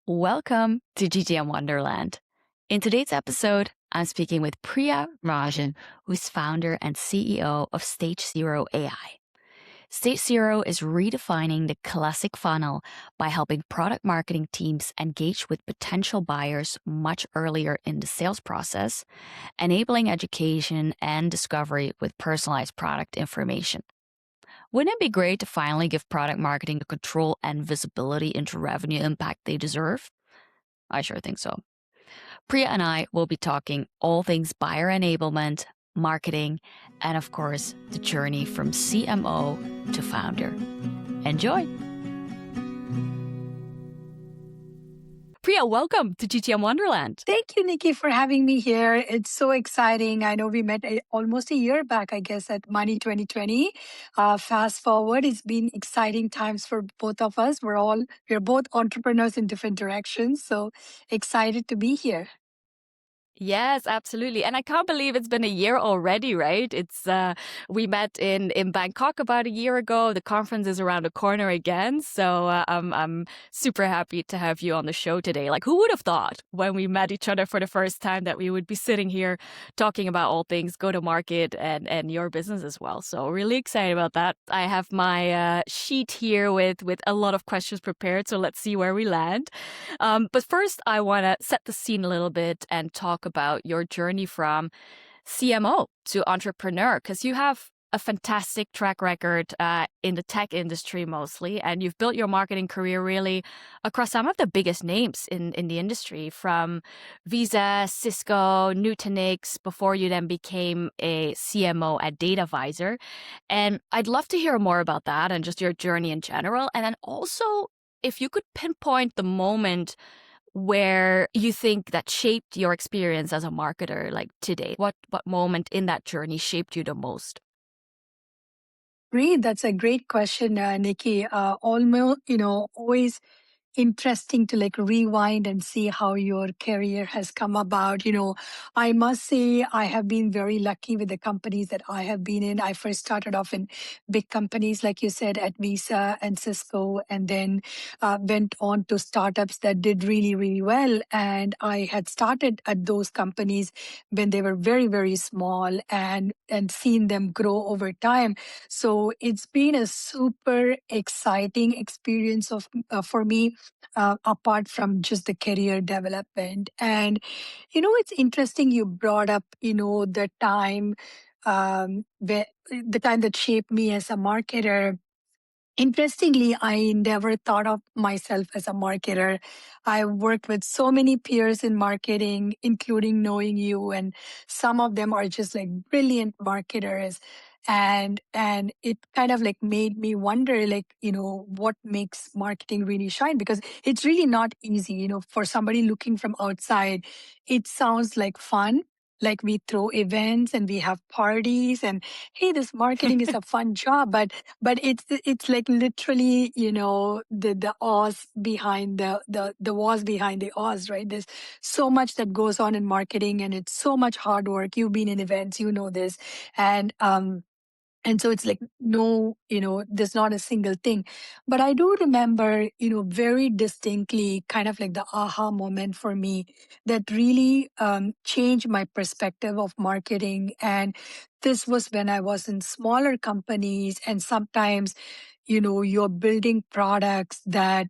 Welcome to GTM Wonderland. In today's episode, I'm speaking with Priya Rajan, who's founder and CEO of StageZero AI. StageZero is redefining the classic funnel by helping product marketing teams engage with potential buyers much earlier in the sales process, enabling education and discovery with personalized product information. Wouldn't it be great to finally give product marketing the control and visibility into revenue impact they deserve? I sure think so. Priya and I will be talking all things buyer enablement, marketing, and of course, the journey from CMO to founder. Enjoy! Priya, welcome to GTM Wonderland. Thank you, Niki, for having me here. It's so exciting. I know we met almost a year back, I guess, at Money 2020. Fast forward, it's been exciting times for both of us. We're both entrepreneurs in different directions. So excited to be here. Yes, absolutely. And I can't believe it's been a year already, right? We met in Bangkok about a year ago. The conference is around the corner again. So I'm super happy to have you on the show today. Like, who would have thought when we met each other for the first time that we would be sitting here talking about all things go-to-market and your business as well. So really excited about that. I have my sheet here with a lot of questions prepared. So let's see where we land. But first, I want to set the scene a little bit and talk about your journey from CMO to entrepreneur, because you have a fantastic track record in the tech industry mostly, and you've built your marketing career really across some of the biggest names in the industry, from Visa, Cisco, Nutanix, before you then became a CMO at DataVisor. And I'd love to hear more about that and just your journey in general. And then also, if you could pinpoint the moment where you think that shaped your experience as a marketer, like today, what moment in that journey shaped you the most? Great. That's a great question, Nikki. Almost, always interesting to like rewind and see how your career has come about. I must say I have been very lucky with the companies that I have been in. I first started off in big companies, like you said, at Visa and Cisco, and then went on to startups that did really, really well. And I had started at those companies when they were very, very small and seen them grow over time. So it's been a super exciting experience for me, apart from just the career development. And, it's interesting you brought up, the time that shaped me as a marketer. Interestingly, I never thought of myself as a marketer. I worked with so many peers in marketing, including knowing you, and some of them are just like brilliant marketers. And it kind of like made me wonder, like, what makes marketing really shine? Because it's really not easy, for somebody looking from outside. It sounds like fun. Like we throw events and we have parties and hey, this marketing is a fun job, but it's like literally, the Oz behind the was behind the Oz, right? There's so much that goes on in marketing and it's so much hard work. You've been in events, you know this. And so it's like, no, there's not a single thing. But I do remember, very distinctly kind of like the aha moment for me that really changed my perspective of marketing. And this was when I was in smaller companies, and sometimes, you're building products that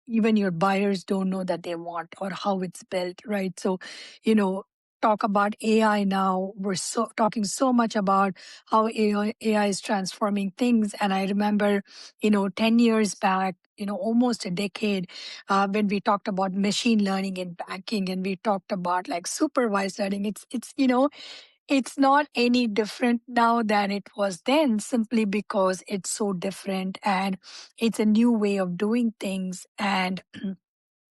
even your buyers don't know that they want or how it's built, right? So, talk about AI now. We're talking so much about how AI is transforming things. And I remember, 10 years back, almost a decade, when we talked about machine learning in banking and we talked about like supervised learning. It's not any different now than it was then, simply because it's so different and it's a new way of doing things. And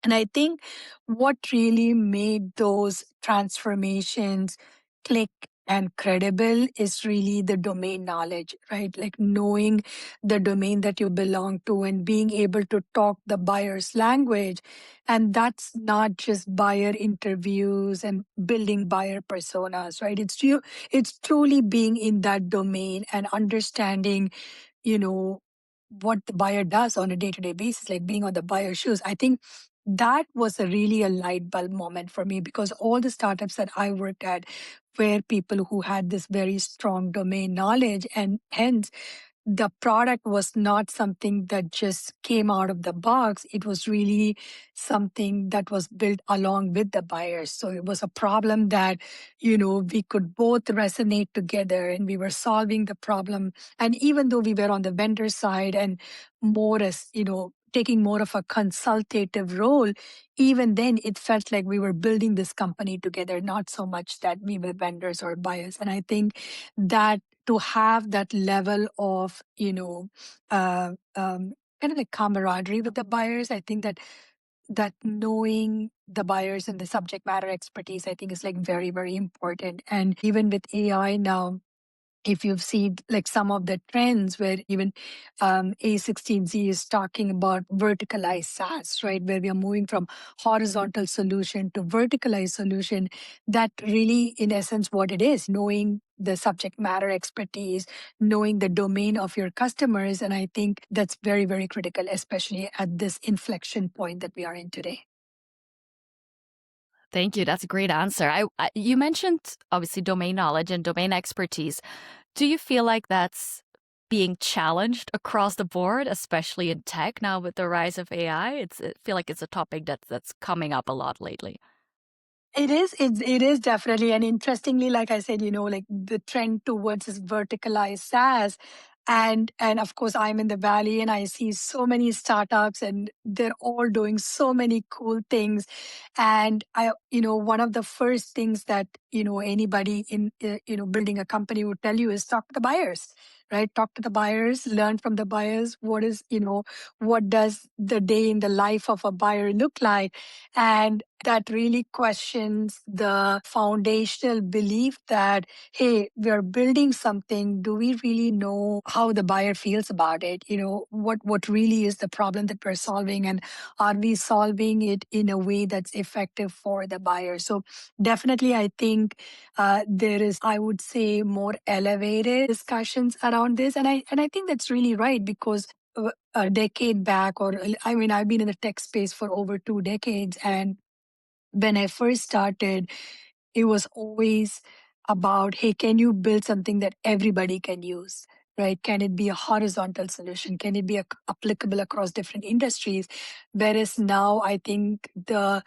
I think what really made those transformations click and credible is really the domain knowledge, right? Like knowing the domain that you belong to and being able to talk the buyer's language. And that's not just buyer interviews and building buyer personas, right? It's truly being in that domain and understanding, what the buyer does on a day-to-day basis, like being on the buyer's shoes. I think that was really a light bulb moment for me, because all the startups that I worked at were people who had this very strong domain knowledge, and hence the product was not something that just came out of the box. It was really something that was built along with the buyers. So it was a problem that, we could both resonate together, and we were solving the problem. And even though we were on the vendor side and more as, taking more of a consultative role, even then it felt like we were building this company together, not so much that we were vendors or buyers. And I think that to have that level of, kind of like camaraderie with the buyers, I think that knowing the buyers and the subject matter expertise, I think is like very, very important. And even with AI now, if you've seen like some of the trends where even A16Z is talking about verticalized SaaS, right? Where we are moving from horizontal solution to verticalized solution, that really, in essence, what it is, knowing the subject matter expertise, knowing the domain of your customers. And I think that's very, very critical, especially at this inflection point that we are in today. Thank you. That's a great answer. You mentioned obviously domain knowledge and domain expertise. Do you feel like that's being challenged across the board, especially in tech now with the rise of AI? I feel like it's a topic that's coming up a lot lately. It is definitely. And interestingly, like I said, like the trend towards this verticalized SaaS. And of course, I'm in the Valley and I see so many startups and they're all doing so many cool things. And one of the first things that, anybody in, building a company would tell you is talk to the buyers, right? Talk to the buyers, learn from the buyers. What does the day in the life of a buyer look like? And that really questions the foundational belief that, hey, we're building something. Do we really know how the buyer feels about it? What really is the problem that we're solving? And are we solving it in a way that's effective for the buyer? So definitely, I think there is, I would say, more elevated discussions around this. And I think that's really right, because a decade back, or I mean, I've been in the tech space for over 2 decades. And when I first started, it was always about, hey, can you build something that everybody can use? Right? Can it be a horizontal solution? Can it be applicable across different industries? Whereas now, I think the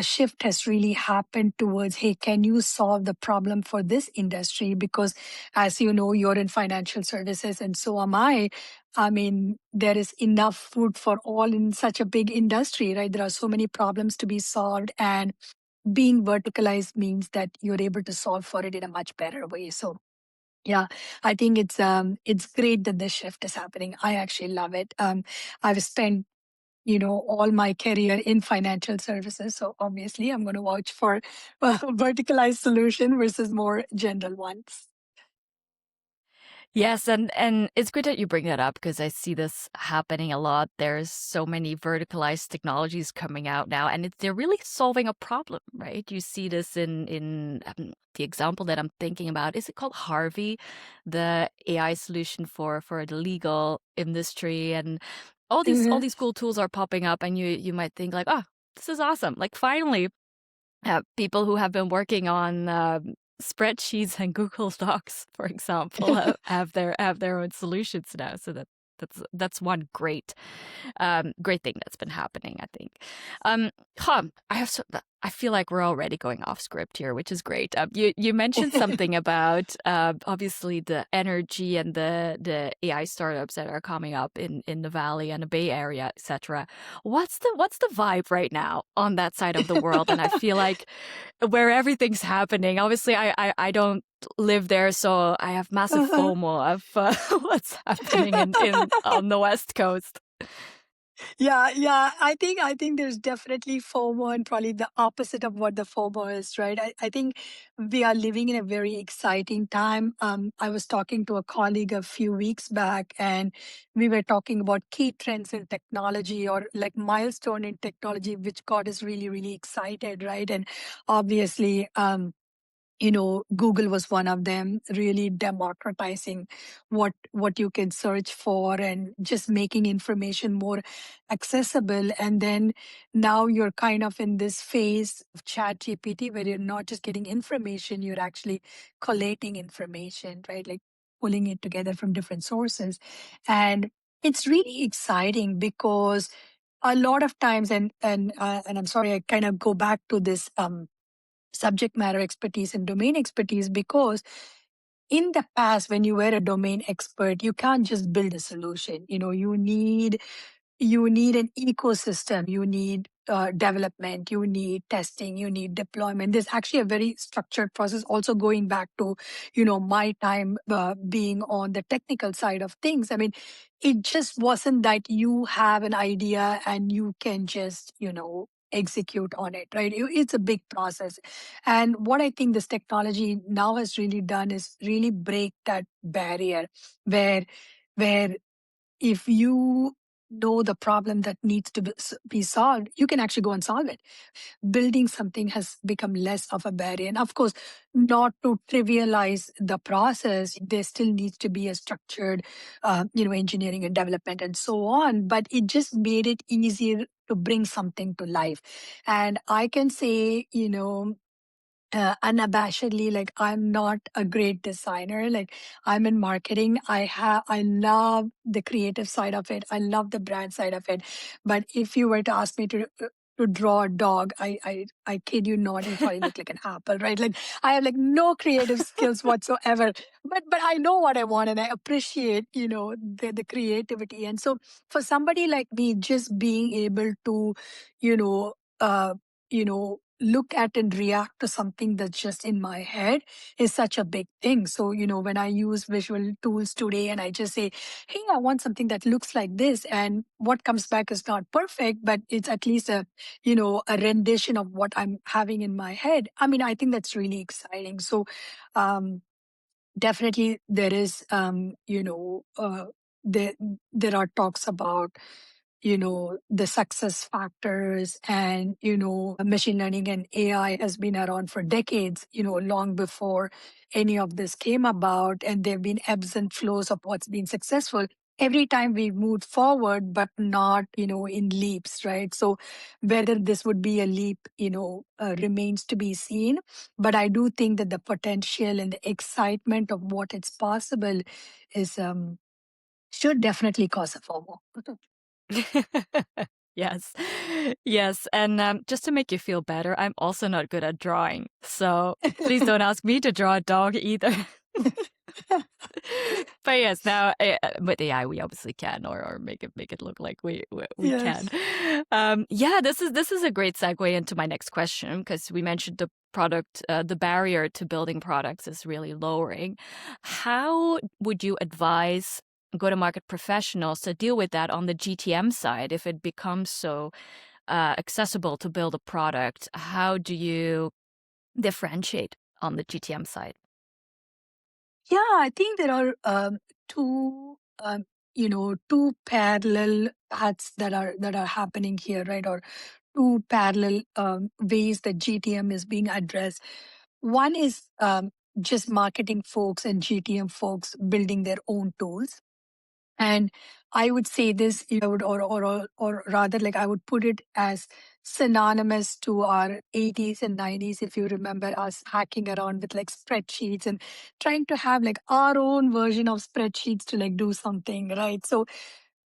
shift has really happened towards, hey, can you solve the problem for this industry? Because as you know, you're in financial services and so am I. I mean, there is enough food for all in such a big industry, right? There are so many problems to be solved, and being verticalized means that you're able to solve for it in a much better way. So yeah, I think it's great that this shift is happening. I actually love it. I've spent all my career in financial services, so obviously I'm going to vouch for verticalized solution versus more general ones. Yes, and it's great that you bring that up because I see this happening a lot. There's so many verticalized technologies coming out now, and they're really solving a problem, right? You see this in the example that I'm thinking about. Is it called Harvey, the AI solution for the legal industry, and all these cool tools are popping up, and you might think like, oh, this is awesome! Like finally, people who have been working on spreadsheets and Google Docs, for example, have their own solutions now. So that's one great thing that's been happening, I think. Huh, I feel like we're already going off script here, which is great. You mentioned something about obviously the energy and the AI startups that are coming up in the Valley and the Bay Area, etc. What's the vibe right now on that side of the world? And I feel like where everything's happening. Obviously, I don't live there, so I have massive FOMO of what's happening in on the West Coast. Yeah. I think there's definitely FOMO, and probably the opposite of what the FOMO is, right? I think we are living in a very exciting time. I was talking to a colleague a few weeks back, and we were talking about key trends in technology, or like milestone in technology, which got us really, really excited, right? And obviously, Google was one of them, really democratizing what you can search for and just making information more accessible. And then now you're kind of in this phase of chat GPT where you're not just getting information, you're actually collating information, right? Like pulling it together from different sources. And it's really exciting because a lot of times, and I'm sorry, I kind of go back to this subject matter expertise and domain expertise, because in the past, when you were a domain expert, you can't just build a solution. You need an ecosystem, you need development, you need testing, you need deployment. There's actually a very structured process, also going back to my time being on the technical side of things. I mean, it just wasn't that you have an idea and you can just execute on it, right? It's a big process. And what I think this technology now has really done is really break that barrier, where if you know the problem that needs to be solved, you can actually go and solve it. Building something has become less of a barrier. And of course, not to trivialize the process, there still needs to be a structured, engineering and development and so on. But it just made it easier to bring something to life. And I can say, unabashedly, like, I'm not a great designer. Like, I'm in marketing. I love the creative side of it, I love the brand side of it. But if you were to ask me to draw a dog, I kid you not, it'll probably look like an apple, right? Like, I have like no creative skills whatsoever. But I know what I want, and I appreciate the creativity. And so for somebody like me, just being able to you know uh look at and react to something that's just in my head is such a big thing. So, when I use visual tools today and I just say, hey, I want something that looks like this, and what comes back is not perfect, but it's at least a rendition of what I'm having in my head. I mean, I think that's really exciting. So, um, definitely there is, there, there are talks about the success factors, and machine learning and AI has been around for decades, long before any of this came about. And there have been ebbs and flows of what's been successful every time we moved forward, but not in leaps, right? So whether this would be a leap remains to be seen. But I do think that the potential and the excitement of what it's possible is should definitely cause a FOMO. Yes. Yes. And just to make you feel better, I'm also not good at drawing. So please don't ask me to draw a dog either. But yes, now with AI we obviously can, or make it look like we can. Yes. Yeah, this is a great segue into my next question, because we mentioned the product, the barrier to building products is really lowering. How would you advise go-to-market professionals to deal with that on the GTM side if it becomes so accessible to build a product? How do you differentiate on the GTM side? Yeah, I think there are two parallel paths that are happening here, right? Or two parallel ways that GTM is being addressed. One is just marketing folks and GTM folks building their own tools. And I would say this, I would, or rather, like, I would put it as synonymous to our 80s and 90s. If you remember us hacking around with like spreadsheets and trying to have like our own version of spreadsheets to like do something, right? So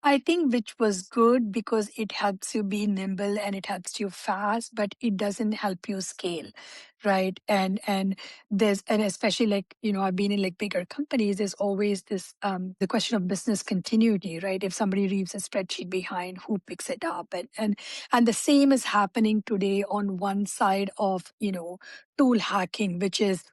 I think which was good because it helps you be nimble and it helps you fast, but it doesn't help you scale, right? And especially, like, I've been in like bigger companies. There's always this the question of business continuity, right? If somebody leaves a spreadsheet behind, who picks it up? And the same is happening today on one side of tool hacking, which is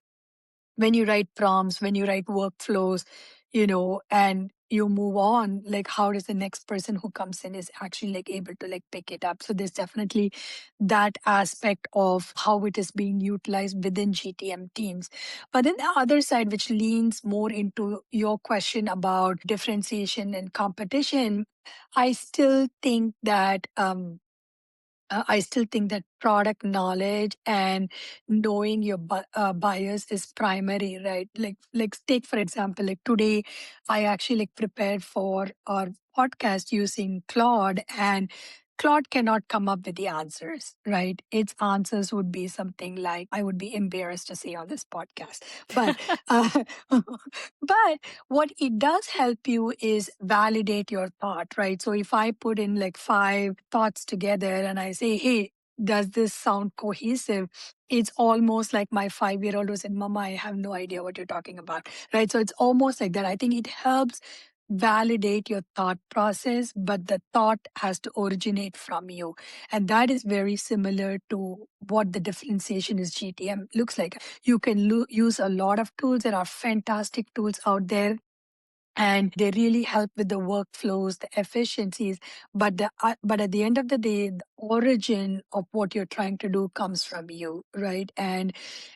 when you write prompts, when you write workflows, and you move on, like, how does the next person who comes in is actually like able to like pick it up? So there's definitely that aspect of how it is being utilized within GTM teams. But then the other side, which leans more into your question about differentiation and competition, I still think that I still think that product knowledge and knowing your buyers is primary, right? Like take for example, like today, I actually like prepared for our podcast using Claude, and Claude cannot come up with the answers, right? Its answers would be something like I would be embarrassed to say on this podcast, but uh, but what it does help you is validate your thought, right? So if I put in like five thoughts together and I say, hey, does this sound cohesive? It's almost like my 5 year old who said, Mama, I have no idea what you're talking about, right? So it's almost like that. I think it helps validate your thought process, but the thought has to originate from you. And that is very similar to what the differentiation is GTM looks like. You can use a lot of tools. There are fantastic tools out there, and they really help with the workflows, the efficiencies. But at the end of the day, the origin of what you're trying to do comes from you, right? And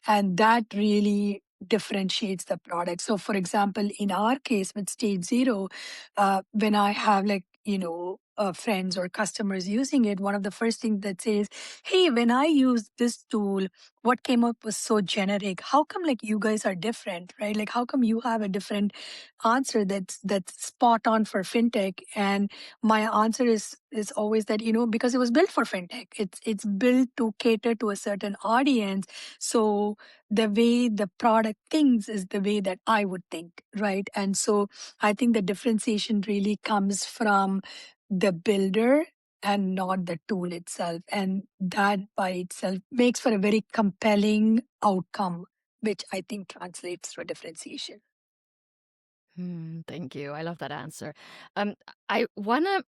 that really differentiates the product. So, for example, in our case with StageZero, when I have like friends or customers using it, one of the first things that says, "Hey, when I use this tool, what came up was so generic. How come like you guys are different, right? Like how come you have a different answer that's spot on for fintech?" And my answer is always that because it was built for fintech. It's built to cater to a certain audience. So the way the product thinks is the way that I would think, right? And so I think the differentiation really comes from the builder and not the tool itself, and that by itself makes for a very compelling outcome, which I think translates to a differentiation. Thank you. I love that answer. I want to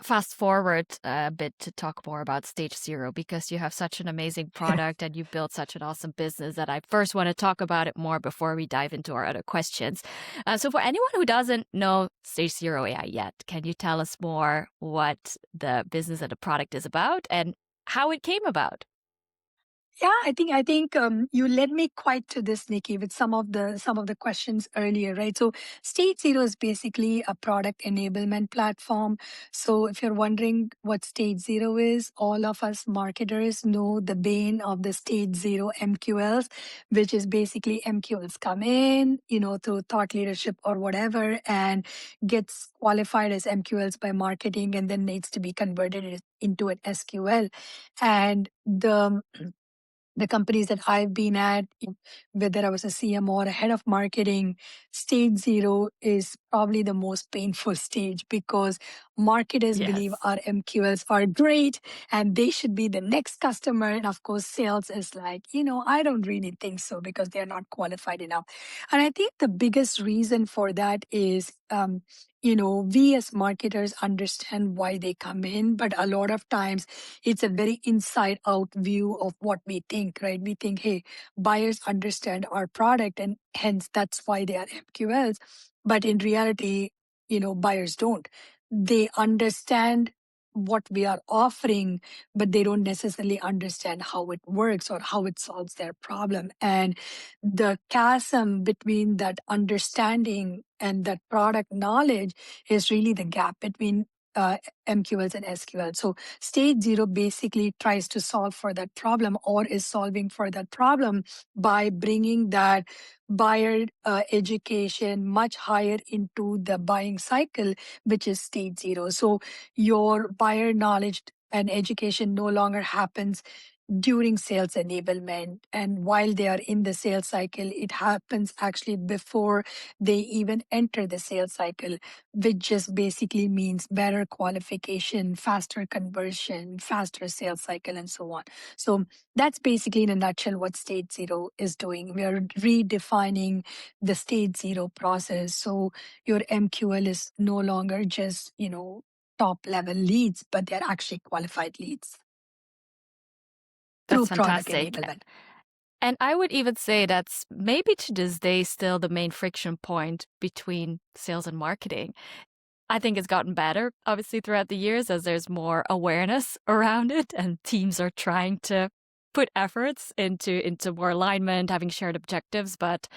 fast forward a bit to talk more about StageZero because you have such an amazing product and you've built such an awesome business that I first want to talk about it more before we dive into our other questions. So, for anyone who doesn't know StageZero AI yet, can you tell us more what the business and the product is about and how it came about? Yeah, I think you led me quite to this, Nikki, with some of the questions earlier, right? So State Zero is basically a product enablement platform. So if you're wondering what State Zero is, all of us marketers know the bane of the State Zero MQLs, which is basically MQLs come in, through thought leadership or whatever, and gets qualified as MQLs by marketing and then needs to be converted into an SQL. And the companies that I've been at, whether I was a CMO or a head of marketing, stage zero is probably the most painful stage because marketers believe Yes. our MQLs are great and they should be the next customer. And of course, sales is like, I don't really think so because they're not qualified enough. And I think the biggest reason for that is, we as marketers understand why they come in, but a lot of times it's a very inside out view of what we think, right? We think, hey, buyers understand our product and hence that's why they are MQLs. But in reality, buyers don't. They understand what we are offering, but they don't necessarily understand how it works or how it solves their problem. And the chasm between that understanding and that product knowledge is really the gap between uh, MQLs and SQL. So Stage Zero basically tries to solve for that problem or is solving for that problem by bringing that buyer education much higher into the buying cycle, which is Stage Zero. So your buyer knowledge and education no longer happens during sales enablement. And while they are in the sales cycle, it happens actually before they even enter the sales cycle, which just basically means better qualification, faster conversion, faster sales cycle, and so on. So that's basically in a nutshell what stage zero is doing. We are redefining the stage zero process. So your MQL is no longer just, top level leads, but they're actually qualified leads through That's product fantastic. enablement. And I would even say that's maybe to this day still the main friction point between sales and marketing. I think it's gotten better, obviously, throughout the years as there's more awareness around it and teams are trying to put efforts into more alignment, having shared objectives. But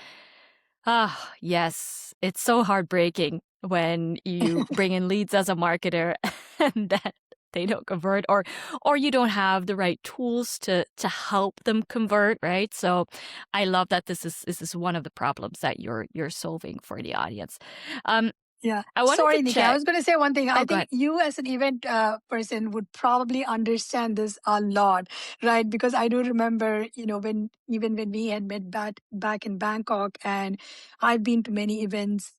yes, it's so heartbreaking when you bring in leads as a marketer and then they don't convert, or you don't have the right tools to help them convert, right? So I love that this is one of the problems that you're solving for the audience. Um, Yeah. I wanted to Sorry, Nikki. I check. was going to say one thing. Oh, I go think ahead. you, as an event person, would probably understand this a lot, right? Because I do remember, when even when we had met back in Bangkok, and I've been to many events,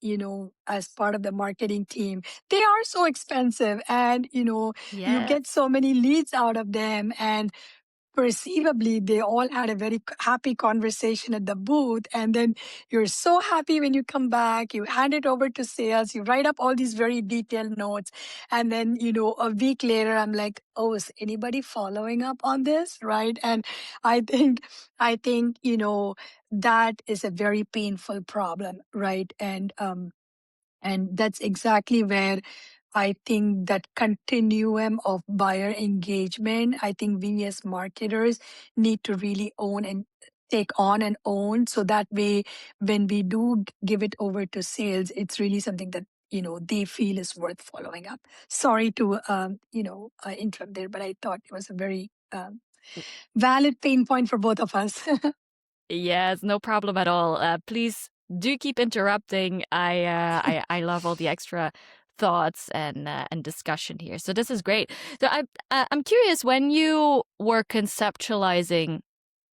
as part of the marketing team. They are so expensive, and you get Yes. so many leads out of them, and perceivably they all had a very happy conversation at the booth, and then you're so happy when you come back, you hand it over to sales, you write up all these very detailed notes, and then a week later I'm like, oh, is anybody following up on this, right? And I think that is a very painful problem, right? And that's exactly where I think that continuum of buyer engagement, I think we as marketers need to really own and take on and own. So that way, when we do give it over to sales, it's really something that, they feel is worth following up. Sorry to, interrupt there, but I thought it was a very valid pain point for both of us. Yes, no problem at all. Please do keep interrupting. I love all the extra thoughts and discussion here. So this is great. So I'm curious, when you were conceptualizing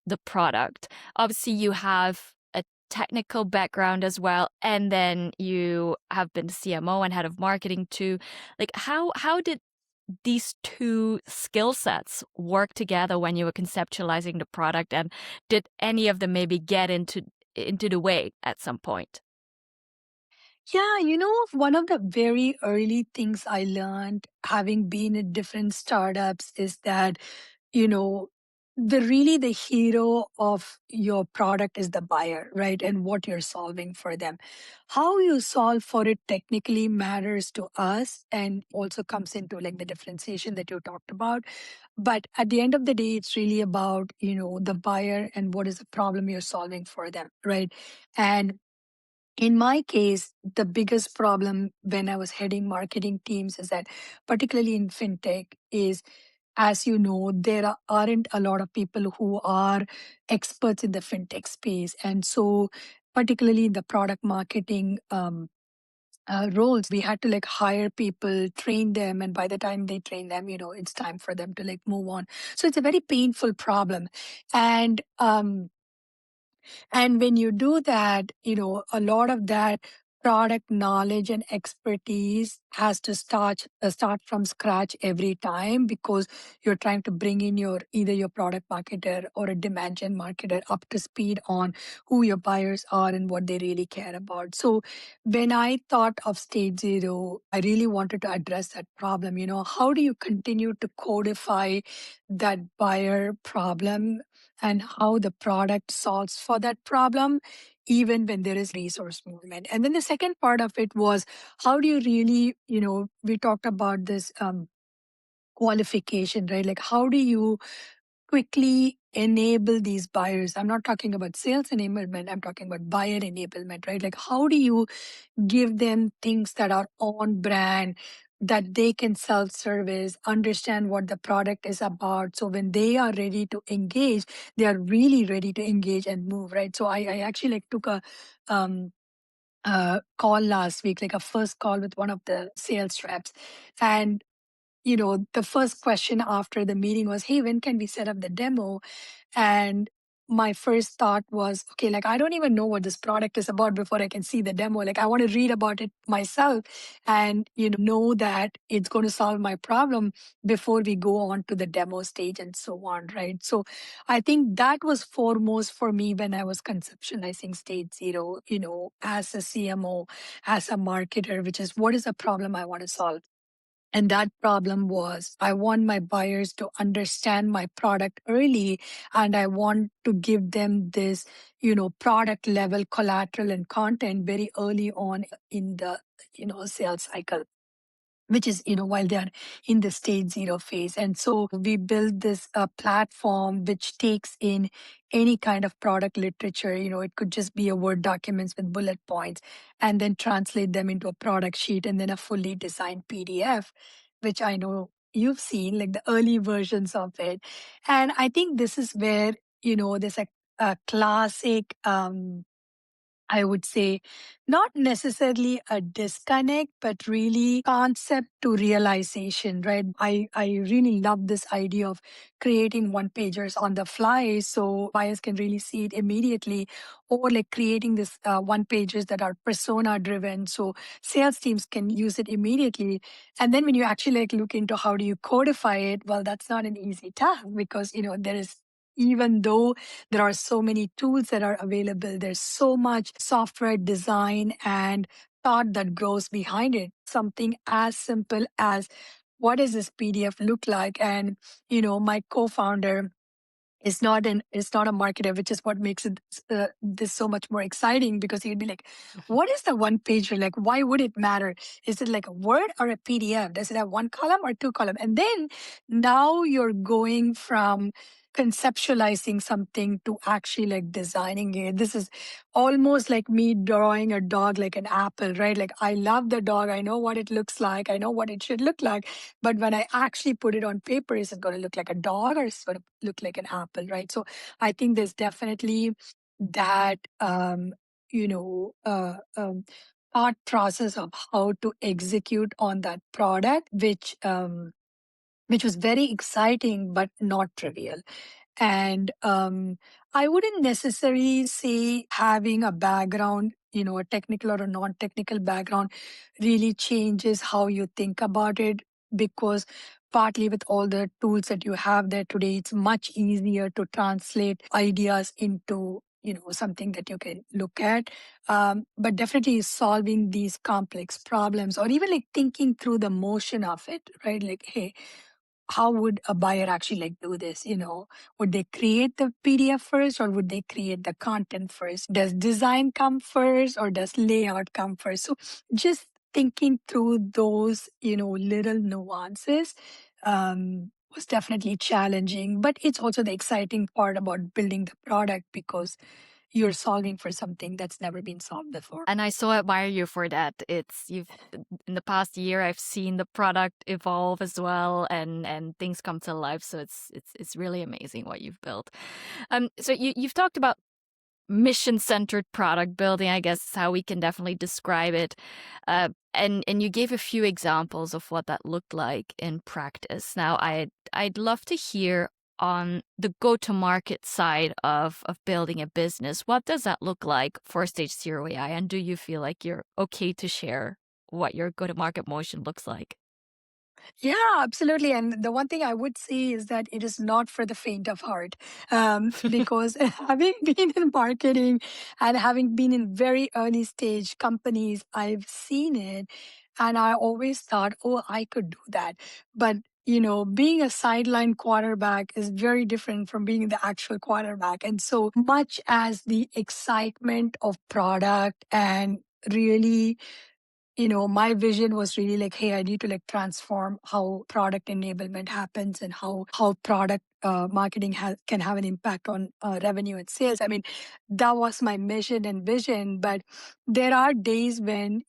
the product, obviously you have a technical background as well, and then you have been CMO and head of marketing too. Like how did these two skill sets work together when you were conceptualizing the product, and did any of them maybe get into the way at some point? Yeah, one of the very early things I learned having been in different startups is that, you know, the hero of your product is the buyer, right? And what you're solving for them. How you solve for it technically matters to us and also comes into like the differentiation that you talked about. But at the end of the day, it's really about, the buyer and what is the problem you're solving for them, right? And in my case, the biggest problem when I was heading marketing teams is that, particularly in fintech, is as you know, aren't a lot of people who are experts in the fintech space. And so, particularly in the product marketing roles, we had to like hire people, train them. And by the time they train them, it's time for them to like move on. So, it's a very painful problem. And, and when you do that, a lot of that product knowledge and expertise has to start from scratch every time because you're trying to bring in either your product marketer or a demand gen marketer up to speed on who your buyers are and what they really care about. So when I thought of Stage Zero, I really wanted to address that problem. How do you continue to codify that buyer problem and how the product solves for that problem, even when there is resource movement. And then the second part of it was how do you really, we talked about this qualification, right? Like, how do you quickly enable these buyers? I'm not talking about sales enablement, I'm talking about buyer enablement, right? Like, how do you give them things that are on brand, that they can self service, understand what the product is about. So when they are ready to engage, they are really ready to engage and move, right? So I actually like took a um, call last week, like a first call with one of the sales reps. And the first question after the meeting was, hey, when can we set up the demo? And my first thought was, okay, like I don't even know what this product is about before I can see the demo. Like I want to read about it myself and, know that it's going to solve my problem before we go on to the demo stage and so on, right? So I think that was foremost for me when I was conceptualizing Stage Zero, as a CMO, as a marketer, which is what is the problem I want to solve? And that problem was I want my buyers to understand my product early and I want to give them this, product level collateral and content very early on in the, sales cycle, which is, while they're in the Stage Zero phase. And so we build this platform which takes in any kind of product literature. It could just be a Word documents with bullet points and then translate them into a product sheet and then a fully designed PDF, which I know you've seen, like the early versions of it. And I think this is where, there's a classic, I would say, not necessarily a disconnect, but really concept to realization, right? I really love this idea of creating one pagers on the fly so buyers can really see it immediately, or like creating this one pages that are persona driven so sales teams can use it immediately. And then when you actually like look into how do you codify it, well, that's not an easy task because, there is, even though there are so many tools that are available. There's so much software design and thought that grows behind it. Something as simple as what does this PDF look like? And, my co-founder is not a marketer, which is what makes it this so much more exciting because he'd be like, what is the one pager? Like, why would it matter? Is it like a Word or a PDF? Does it have one column or two column? And then now you're going from conceptualizing something to actually like designing it. This is almost like me drawing a dog like an apple, right? Like I love the dog. I know what it looks like. I know what it should look like. But when I actually put it on paper, is it going to look like a dog or is it going to look like an apple, right? So I think there's definitely that, you know, uh, um, thought process of how to execute on that product, which was very exciting but not trivial. And I wouldn't necessarily say having a background, a technical or a non technical background really changes how you think about it because partly with all the tools that you have there today, it's much easier to translate ideas into something that you can look at, but definitely solving these complex problems or even like thinking through the motion of it, right? Like, hey, how would a buyer actually like do this? Would they create the PDF first or would they create the content first? Does design come first or does layout come first? So just thinking through those, little nuances was definitely challenging, but it's also the exciting part about building the product because you're solving for something that's never been solved before. And I so admire you for that. It's you've in the past year I've seen the product evolve as well and things come to life. So it's really amazing what you've built. So you've talked about mission-centered product building, I guess is how we can definitely describe it. And you gave a few examples of what that looked like in practice. Now I'd love to hear on the go-to-market side of building a business. What does that look like for StageZero AI? And do you feel like you're okay to share what your go-to-market motion looks like? Yeah, absolutely. And the one thing I would say is that it is not for the faint of heart. Because having been in marketing and having been in very early stage companies, I've seen it. And I always thought, oh, I could do that. But, being a sideline quarterback is very different from being the actual quarterback. And so much as the excitement of product and really my vision was really like, hey, I need to like transform how product enablement happens and how product marketing can have an impact on revenue and sales. I mean, that was my mission and vision. But there are days when,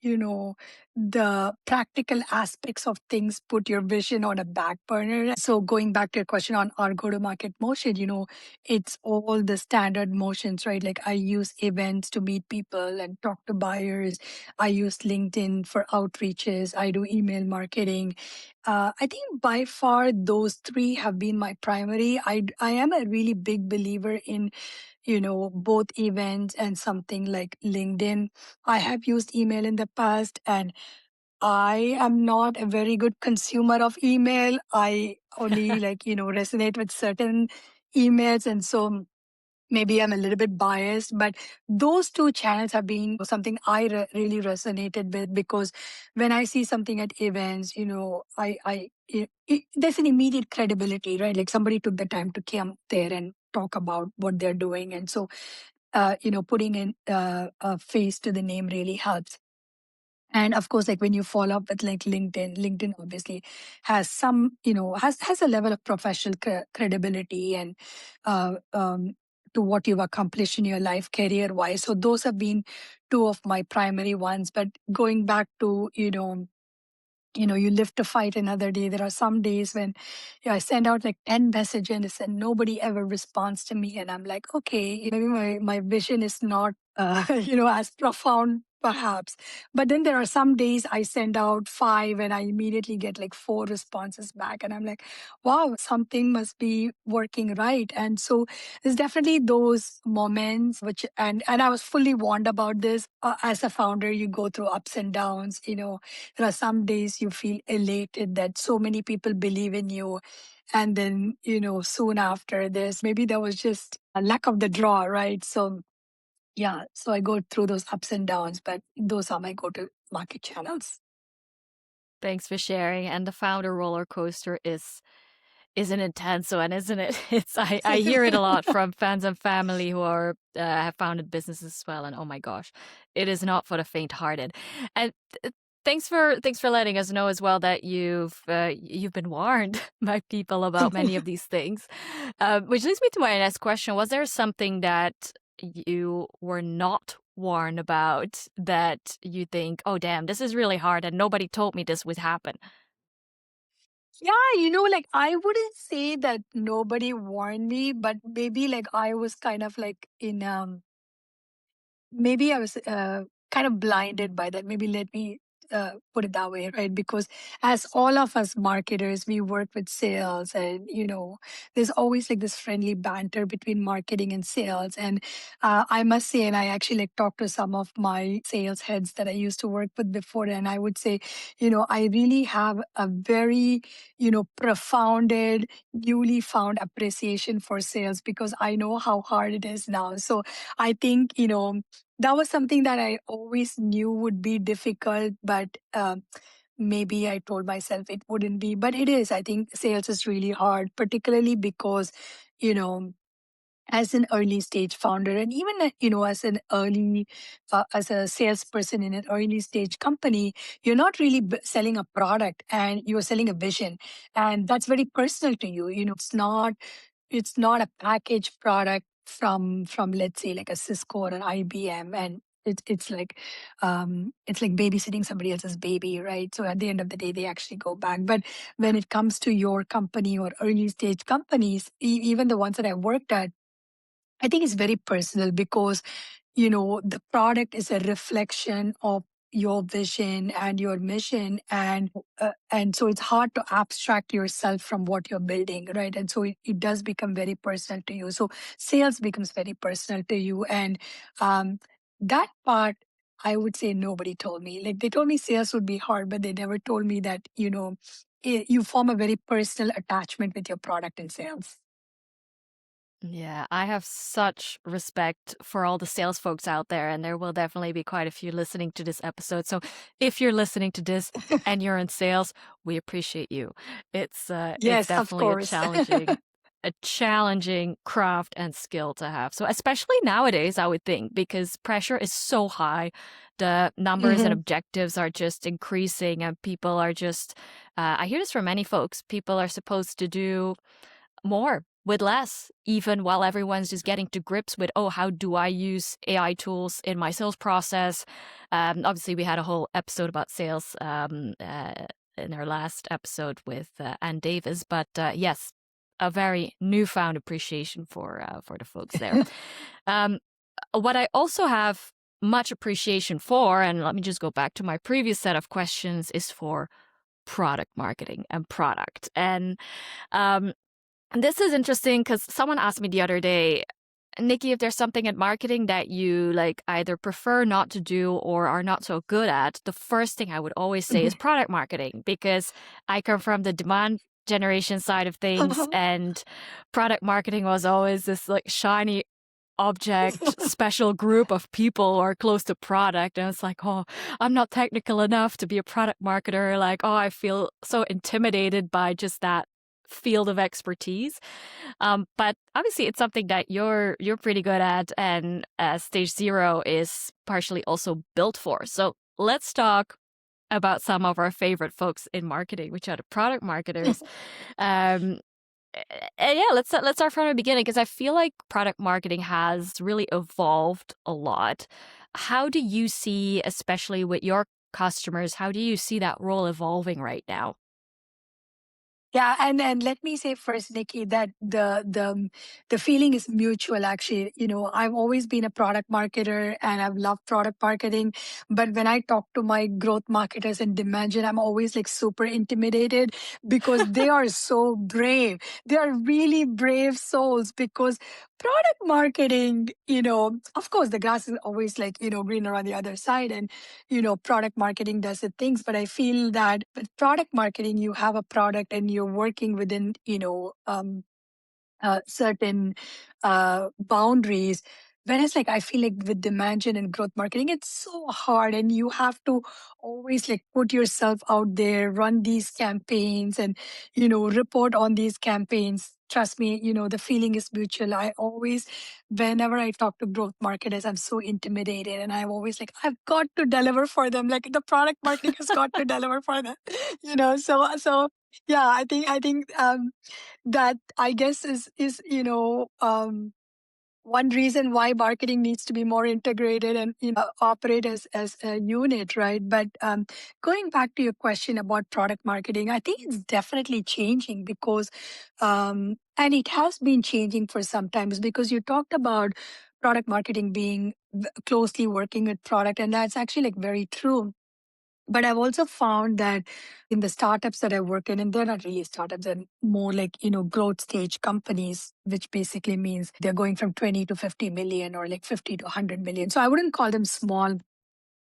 the practical aspects of things put your vision on a back burner. So going back to your question on our go-to-market motion, it's all the standard motions, right? Like I use events to meet people and talk to buyers. I use LinkedIn for outreaches. I do email marketing. I think by far those three have been my primary. I am a really big believer in, both events and something like LinkedIn. I have used email in the past and I am not a very good consumer of email. I only like, resonate with certain emails. And so maybe I'm a little bit biased, but those two channels have been something I really resonated with because when I see something at events, there's an immediate credibility, right? Like somebody took the time to come there and talk about what they're doing. And so, putting in a face to the name really helps. And of course, like when you follow up with like LinkedIn obviously has some, has a level of professional credibility and to what you've accomplished in your life career wise. So those have been two of my primary ones. But going back to, you live to fight another day. There are some days when I send out like 10 messages and nobody ever responds to me. And I'm like, okay, maybe my vision is not, as profound perhaps. But then there are some days I send out 5 and I immediately get like 4 responses back. And I'm like, wow, something must be working right. And so there's definitely those moments and I was fully warned about this. As a founder, you go through ups and downs. There are some days you feel elated that so many people believe in you. And then, soon after this, maybe there was just a lack of the draw, right? So, yeah, so I go through those ups and downs, but those are my go to market channels. Thanks for sharing. And the founder roller coaster is an intense one, isn't it? I hear it a lot from friends and family who are have founded businesses as well. And oh my gosh, it is not for the faint-hearted. And thanks for letting us know as well that you've been warned by people about many of these things. Which leads me to my next question: was there something that you were not warned about that you think, oh damn, this is really hard, and nobody told me this would happen? Yeah, like I wouldn't say that nobody warned me, but maybe like I was kind of like maybe I was kind of blinded by that. Maybe let me put it that way, right? Because as all of us marketers, we work with sales, and there's always like this friendly banter between marketing and sales. And I must say, and I actually like talked to some of my sales heads that I used to work with before, and I would say, I really have a very, profounded, newly found appreciation for sales because I know how hard it is now. So I think, that was something that I always knew would be difficult, but maybe I told myself it wouldn't be. But it is. I think sales is really hard, particularly because, you know, as an early stage founder, and even as an early as a salesperson in an early stage company, you're not really selling a product, and you're selling a vision, and that's very personal to you. It's not a packaged product from let's say like a Cisco or an IBM, and it's like babysitting somebody else's baby, right? So at the end of the day, they actually go back. But when it comes to your company or early stage companies, even the ones that I worked at, I think it's very personal because, the product is a reflection of your vision and your mission. And so it's hard to abstract yourself from what you're building, right? And so it does become very personal to you. So sales becomes very personal to you. And that part, I would say nobody told me. Like they told me sales would be hard, but they never told me that, you form a very personal attachment with your product in sales. Yeah, I have such respect for all the sales folks out there, and there will definitely be quite a few listening to this episode. So if you're listening to this and you're in sales, we appreciate you. It's Yes, of definitely a course. challenging craft and skill to have. So especially nowadays, I would think, because pressure is so high, the numbers and Mhm. objectives are just increasing, and people are just I hear this from many folks, people are supposed to do more with less, even while everyone's just getting to grips with, oh, how do I use AI tools in my sales process? Obviously, we had a whole episode about sales in our last episode with Ann Davis, but yes, a very newfound appreciation for the folks there. Um, what I also have much appreciation for, and let me just go back to my previous set of questions, is for product marketing and product. Um, and this is interesting because someone asked me the other day, Niki, if there's something in marketing that you like either prefer not to do or are not so good at, the first thing I would always say is product marketing, because I come from the demand generation side of things, and product marketing was always this like shiny object, special group of people who are close to product. And it's like, oh, I'm not technical enough to be a product marketer. Like, oh, I feel so intimidated by just that field of expertise. But obviously, it's something that you're pretty good at, and StageZero is partially also built for. So let's talk about some of our favorite folks in marketing, which are the product marketers. Um, and yeah, let's start from the beginning, because I feel like product marketing has really evolved a lot. How do you see, especially with your customers. How do you see that role evolving right now? Yeah, and let me say first, Nikki, that the feeling is mutual. Actually, I've always been a product marketer, and I've loved product marketing. But when I talk to my growth marketers and Dimension, I'm always like super intimidated because they are so brave. They are really brave souls because product marketing, of course, the grass is always like greener on the other side, and product marketing does the things. But I feel that with product marketing, you have a product and you're working within, certain boundaries. Whereas, like, I feel like with demand gen and growth marketing, it's so hard, and you have to always like put yourself out there, run these campaigns, and report on these campaigns. Trust me, the feeling is mutual. I always, whenever I talk to growth marketers, I'm so intimidated, and I'm always like, I've got to deliver for them. Like the product marketing has got to deliver for them. So yeah, I think that I guess is one reason why marketing needs to be more integrated and operate as a unit, right? But going back to your question about product marketing, I think it's definitely changing because and it has been changing for some times because you talked about product marketing being closely working with product, and that's actually like very true. But I've also found that in the startups that I work in, and they're not really startups, they're more like, growth stage companies, which basically means they're going from 20 to 50 million or like 50 to 100 million. So I wouldn't call them small,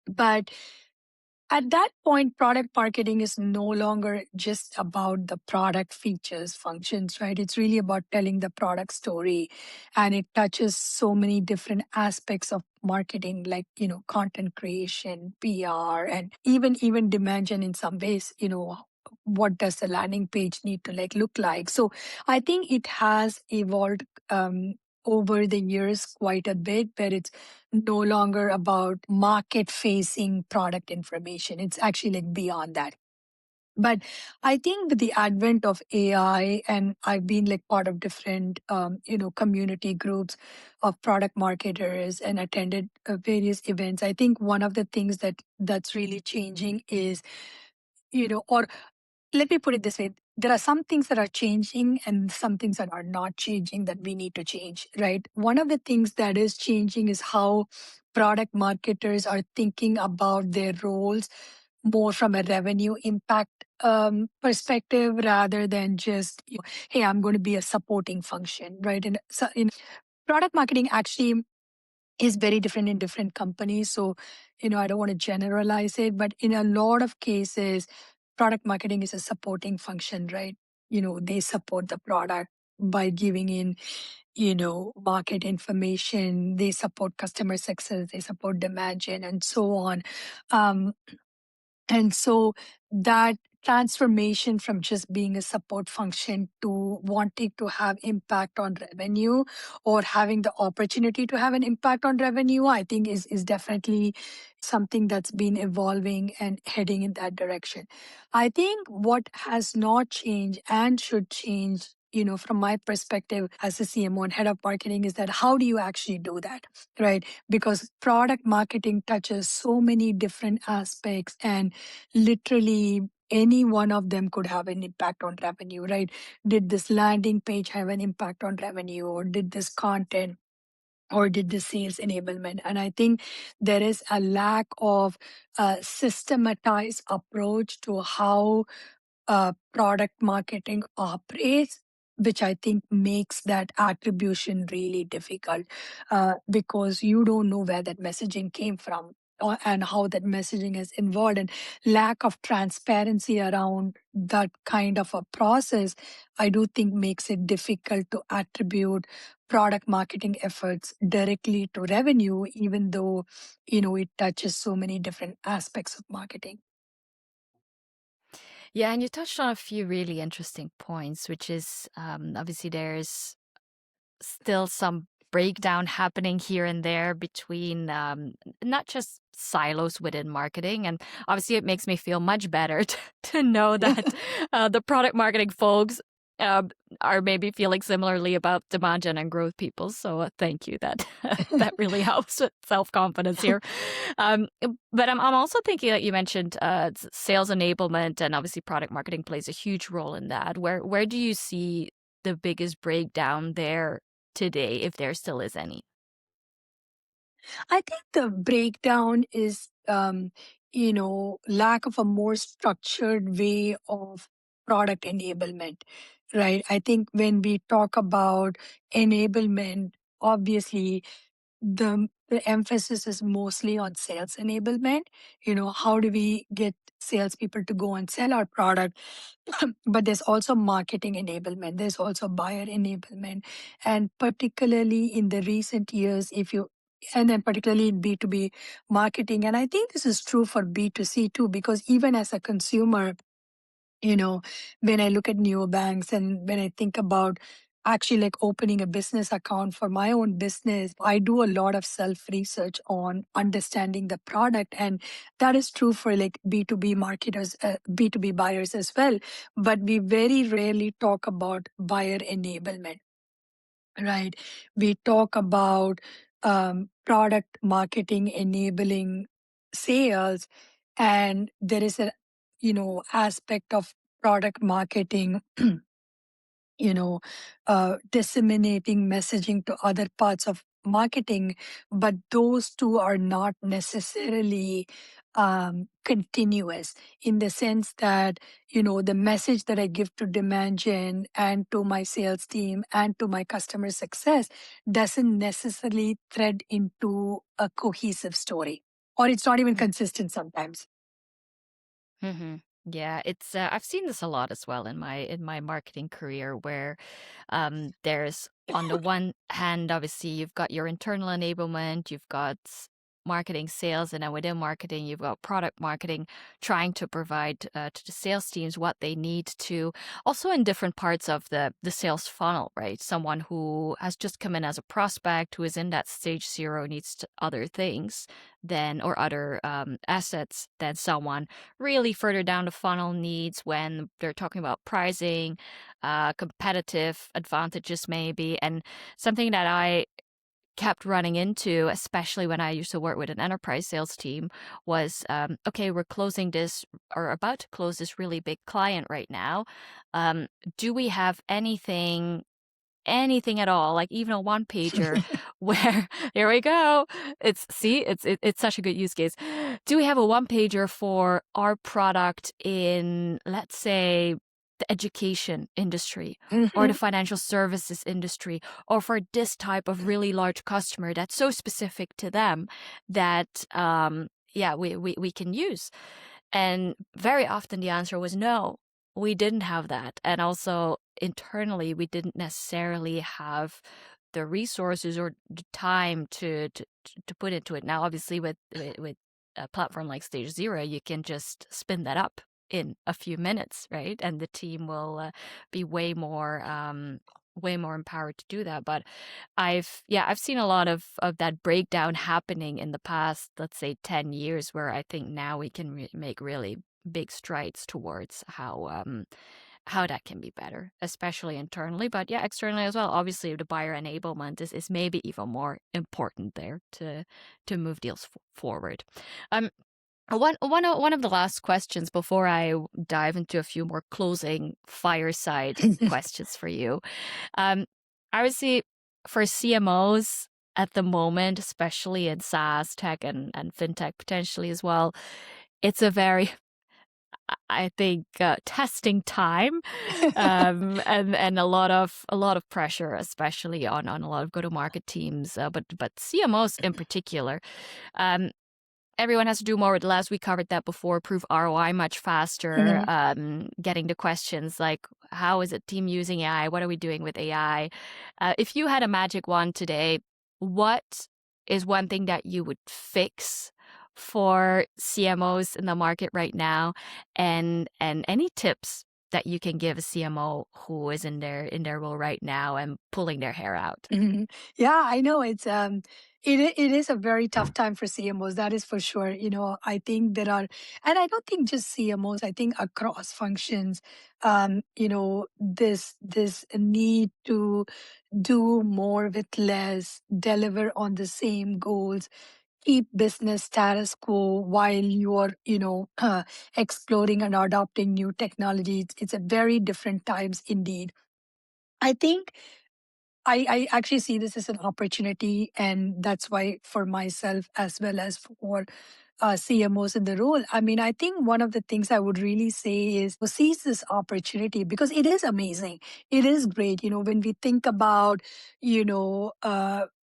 but at that point, product marketing is no longer just about the product features, functions, right? It's really about telling the product story. And it touches so many different aspects of marketing, like, content creation, PR, and even demand gen in some ways, what does the landing page need to like look like? So I think it has evolved over the years quite a bit, where it's no longer about market facing product information. It's actually like beyond that. But I think with the advent of AI, and I've been like part of different, community groups of product marketers and attended various events. I think one of the things that's really changing is, or let me put it this way. There are some things that are changing and some things that are not changing that we need to change, right? One of the things that is changing is how product marketers are thinking about their roles more from a revenue impact perspective rather than just, hey, I'm going to be a supporting function, right? And so in product marketing actually is very different in different companies. So, I don't want to generalize it, but in a lot of cases, product marketing is a supporting function, right? They support the product by giving in, market information, they support customer success, they support demand gen, and so on. Um, and so that transformation from just being a support function to wanting to have impact on revenue or having the opportunity to have an impact on revenue, I think is definitely something that's been evolving and heading in that direction. I think what has not changed and should change, from my perspective as a CMO and head of marketing, is that how do you actually do that, right? Because product marketing touches so many different aspects, and literally any one of them could have an impact on revenue, right? Did this landing page have an impact on revenue, or did this content, or did the sales enablement? And I think there is a lack of a systematized approach to how product marketing operates, which I think makes that attribution really difficult because you don't know where that messaging came from and how that messaging is involved, and lack of transparency around that kind of a process, I do think makes it difficult to attribute product marketing efforts directly to revenue, even though, it touches so many different aspects of marketing. Yeah, and you touched on a few really interesting points, which is obviously there's still some breakdown happening here and there between not just silos within marketing. And obviously, it makes me feel much better to know that the product marketing folks um, are maybe feeling similarly about demand gen and growth people. So thank you. That that really helps with self-confidence here. But I'm also thinking that you mentioned sales enablement, and obviously product marketing plays a huge role in that. Where do you see the biggest breakdown there today, if there still is any? I think the breakdown is, lack of a more structured way of product enablement, right? I think when we talk about enablement, obviously the emphasis is mostly on sales enablement. How do we get salespeople to go and sell our product? But there's also marketing enablement. There's also buyer enablement, and particularly in the recent years, and then particularly in B2B marketing. And I think this is true for B2C too, because even as a consumer, you know, when I look at neobanks and when I think about actually like opening a business account for my own business, I do a lot of self research on understanding the product. And that is true for like B2B marketers, B2B buyers as well. But we very rarely talk about buyer enablement, right? We talk about product marketing enabling sales, and there is a aspect of product marketing disseminating messaging to other parts of marketing, but those two are not necessarily continuous in the sense that, the message that I give to demand gen and to my sales team and to my customer success doesn't necessarily thread into a cohesive story, or it's not even consistent sometimes. Mm-hmm. Yeah, it's I've seen this a lot as well in my marketing career, where there's, on the one hand, obviously you've got your internal enablement, you've got marketing, sales, and then within marketing you've got product marketing trying to provide to the sales teams what they need to, also in different parts of the sales funnel, right? Someone who has just come in as a prospect, who is in that stage zero, needs other things than, or other assets than someone really further down the funnel needs when they're talking about pricing, competitive advantages maybe. And something that I kept running into, especially when I used to work with an enterprise sales team, was okay, we're closing this, or about to close this really big client right now. Do we have anything at all, like even a one pager where here we go. It's such a good use case. Do we have a one pager for our product in, let's say, the education industry or the Mhm. financial services industry, or for this type of really large customer that's so specific to them that yeah, we can use? And very often the answer was no, we didn't have that. And also internally, we didn't necessarily have the resources or the time to put into it. Now, obviously, with a platform like StageZero, you can just spin that up in a few minutes, right? And the team will be way more empowered to do that. But I've seen a lot of that breakdown happening in the past, let's say 10 years, where I think now we can make really big strides towards how that can be better, especially internally, but yeah, externally as well. Obviously, the buyer enablement is maybe even more important there to move deals forward. Um, one of the last questions before I dive into a few more closing fireside questions for you. Um, Obviously, for CMOs at the moment, especially in SaaS tech and fintech potentially as well, it's a very, I think, testing time, and a lot of pressure, especially on a lot of go-to-market teams, but CMOs in particular. Um, Everyone has to do more with less. We covered that before. Prove ROI much faster. Mhm. Getting the questions like, how is a team using AI? What are we doing with AI? If you had a magic wand today, what is one thing that you would fix for CMOs in the market right now? And any tips that you can give a CMO who is in their role right now and pulling their hair out? Mhm. Yeah, I know it's It is a very tough time for CMOs, that is for sure. I think there are, and I don't think just CMOs, I think across functions, this need to do more with less, deliver on the same goals, keep business status quo while you're, exploring and adopting new technologies. It's a very different times indeed. I think I actually see this as an opportunity, and that's why for myself as well as for CMOs in the role. I mean, I think one of the things I would really say is seize this opportunity because it is amazing. It is great. When we think about,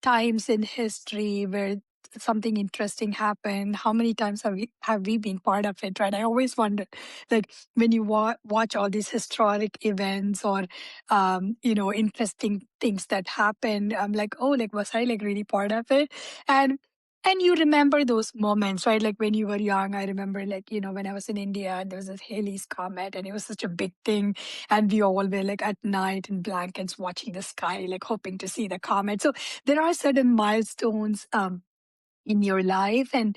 times in history where something interesting happened, how many times have we been part of it, right? I always wonder, like when you watch all these historic events or interesting things that happened. I'm like, oh, like was I like really part of it? And and you remember those moments, right? Like when you were young, I remember like, when I was in India and there was this Halley's Comet and it was such a big thing. And we all were like at night in blankets watching the sky, like hoping to see the comet. So there are certain milestones in your life, and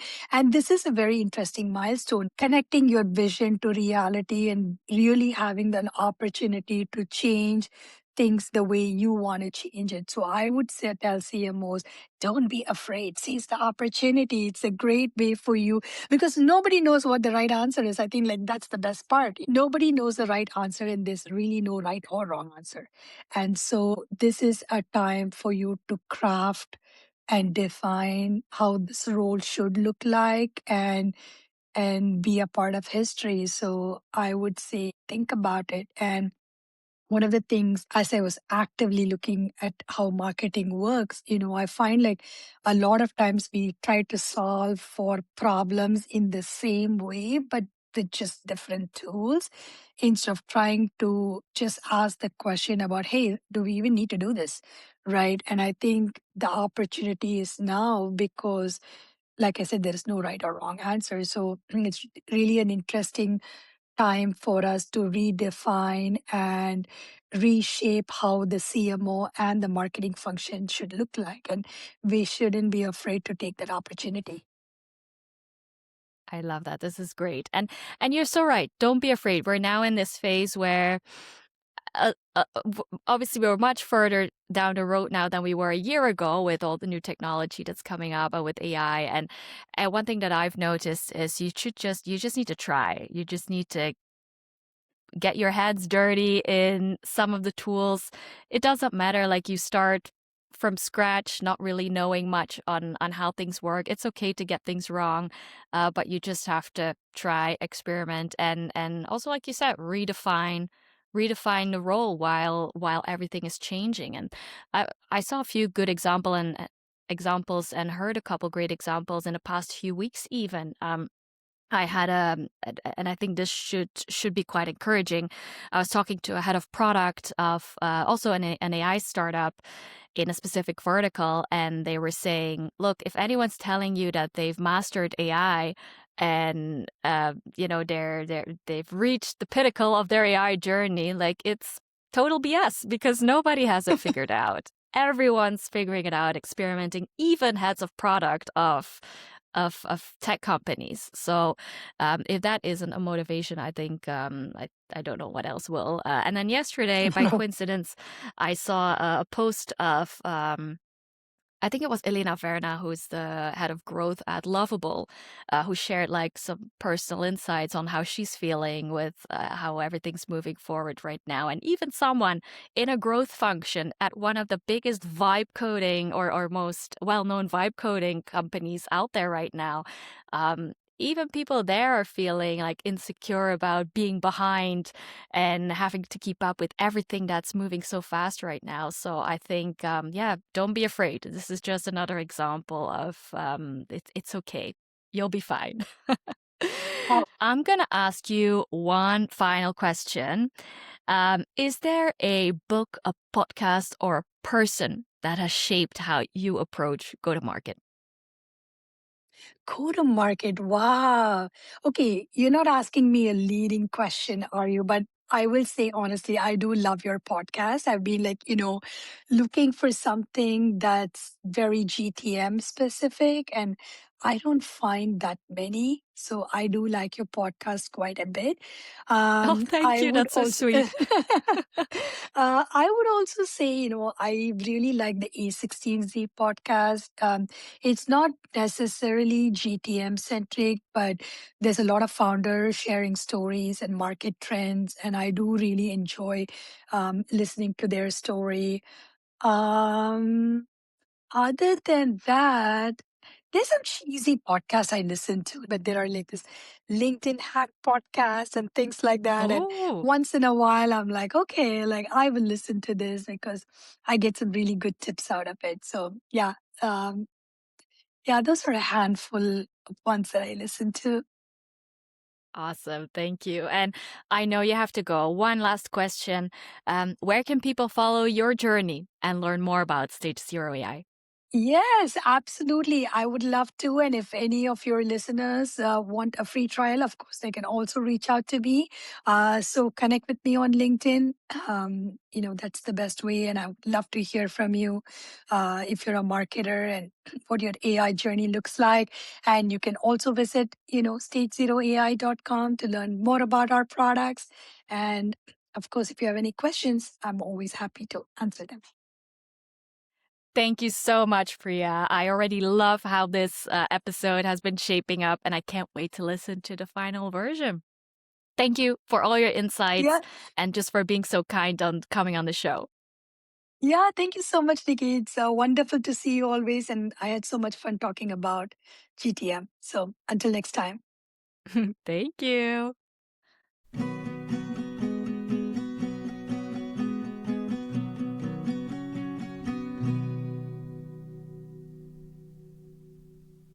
this is a very interesting milestone, connecting your vision to reality and really having an opportunity to change things the way you want to change it. So I would say, tell CMOs, don't be afraid, seize the opportunity. It's a great way for you because nobody knows what the right answer is. I think like that's the best part. Nobody knows the right answer, and there's really no right or wrong answer. And so this is a time for you to craft and define how this role should look like, and be a part of history. So I would say think about it. And one of the things, as I was actively looking at how marketing works, I find like a lot of times we try to solve for problems in the same way, but with just different tools instead of trying to just ask the question about, hey, do we even need to do this? Right. And I think the opportunity is now because, like I said, there is no right or wrong answer. So it's really an interesting time for us to redefine and reshape how the CMO and the marketing function should look like. And we shouldn't be afraid to take that opportunity. I love that. This is great. And you're so right. Don't be afraid. We're now in this phase where obviously we're much further down the road now than we were a year ago with all the new technology that's coming up with AI. And one thing that I've noticed is you just need to try. You just need to get your hands dirty in some of the tools. It doesn't matter, like you start from scratch, not really knowing much on how things work. It's okay to get things wrong, but you just have to try, experiment, and also, like you said, redefine the role while everything is changing. And I saw a few good examples and heard a couple great examples in the past few weeks even. I had and I think this should be quite encouraging. I was talking to a head of product of also an AI startup in a specific vertical, and they were saying, "Look, if anyone's telling you that they've mastered AI and they've reached the pinnacle of their AI journey, like it's total BS because nobody has it figured out. Everyone's figuring it out, experimenting, even heads of product of tech companies. So if that isn't a motivation, I think I don't know what else will. And then yesterday, by coincidence, I saw a post of I think it was Elena Verna, who's the head of growth at Lovable, who shared like some personal insights on how she's feeling with how everything's moving forward right now. And even someone in a growth function at one of the biggest vibe coding or most well-known vibe coding companies out there right now. Even people there are feeling like insecure about being behind and having to keep up with everything that's moving so fast right now. So I think, yeah, don't be afraid. This is just another example of it's okay. You'll be fine. I'm going to ask you one final question. Is there a book, a podcast, or a person that has shaped how you approach go-to-market? Go to market. Wow. Okay. You're not asking me a leading question, are you? But I will say honestly, I do love your podcast. I've been like, looking for something that's very GTM specific, and I don't find that many. So I do like your podcast quite a bit. Oh, thank I you. would That's so also, sweet. I would also say, I really like the A16Z podcast. It's not necessarily GTM centric, but there's a lot of founders sharing stories and market trends, and I do really enjoy listening to their story. Um, Other than that, there's some cheesy podcasts I listen to, but there are like this LinkedIn hack podcast and things like that. And Oh, once in a while, I'm like, okay, like I will listen to this because I get some really good tips out of it. So um, yeah, those are a handful of ones that I listen to. awesome. Thank you. And I know you have to go. One last question. Where can people follow your journey and learn more about Stage Zero AI? Yes, absolutely. I would love to. And if any of your listeners want a free trial, of course, they can also reach out to me. So connect with me on LinkedIn. That's the best way. And I would love to hear from you if you're a marketer and what your AI journey looks like. And you can also visit, stagezeroai.com to learn more about our products. And of course, if you have any questions, I'm always happy to answer them. Thank you so much, Priya. I already love how this episode has been shaping up, and I can't wait to listen to the final version. Thank you for all your insights Yeah. and just for being so kind on coming on the show. Yeah, thank you so much, Nikki. It's wonderful to see you always. And I had so much fun talking about GTM. So until next time. Thank you.